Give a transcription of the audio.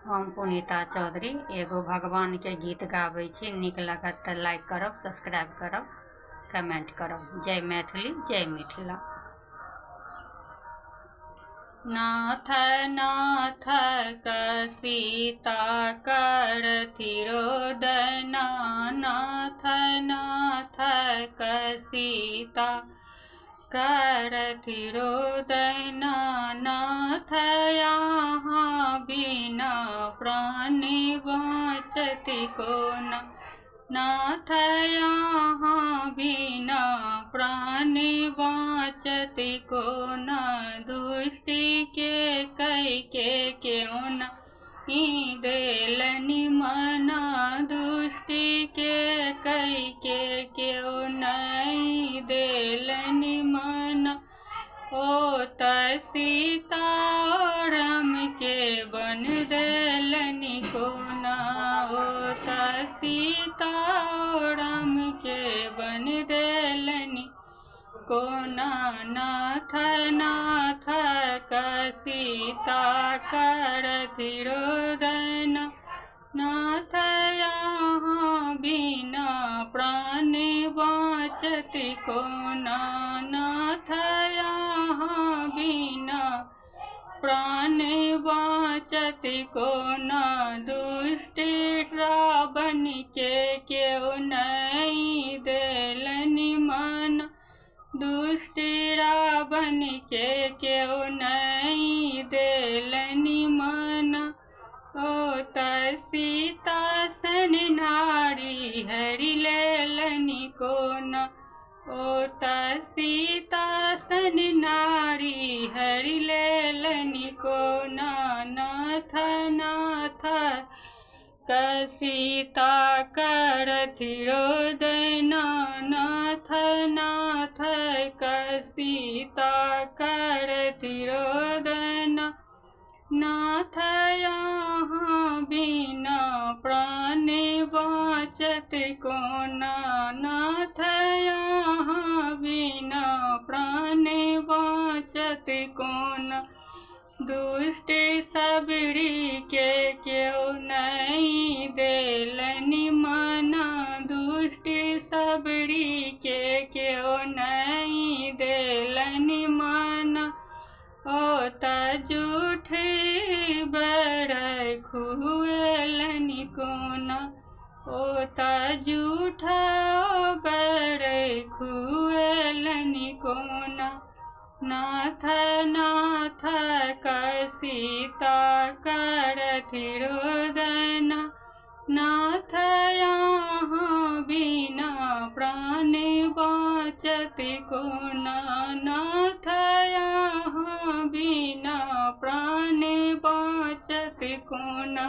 हम पुनीता चौधरी एगो भगवान के गीत गाबै छी। नीक लागत तऽ लाइक करब, सब्सक्राइब करब, कमेंट करब। जय मैथिली, जय मिथिला। नाथ नाथ सीता करथि रोदना, नाथ नाथ सीता करथि रोदना। नाथ यहाँ बिना प्राणी बाँचति कोना, नाथ यहाँ बिना प्राणी बाँचति कोना। दुष्टि के कई के क्यों न ई देलनि मना, दुष्टि के कई के क्यों नहीं देलनि मना। ओ त सीता राम के बन देलनि कोना, ओ त सीता राम के बन देलनि कोना। नाथ नाथ सीता करथि रोदना, नाथ यहाँ बिना प्राणी बाँचति कोना, नाथ यहाँ बिना प्राणी बाँचति कोना। दुष्टि रावण के क्यों नहीं देलनि मना, दुष्टि रावण के क्यों नहीं देलनि मना। ओ त सीता सन नारी हरि लेलनि कोना, ओ त सीता सन नारी हरि लेलनि कोना। नाथ नाथ सीता करथि रोदना, नाथ नाथ सीता करथि रोदना। नाथ यहाँ बिना प्राणी बाँचति कोना, नाथ यहाँ बिना प्राणी बाँचति कोना। दुष्टि सबरी के क्यों नहीं देलनि मना, दुष्टि सबरी के क्यों नहीं देलनि मना। ओ त झूठी बर खुएलनि कोना, ओ त झूठा बर खुएलनि कोना। नाथ नाथ सीता करथि रोदना, नाथ यहाँ बिना प्राणी बाँचति कोना, नाथ यहाँ बिना प्राणी बाँचति कोना।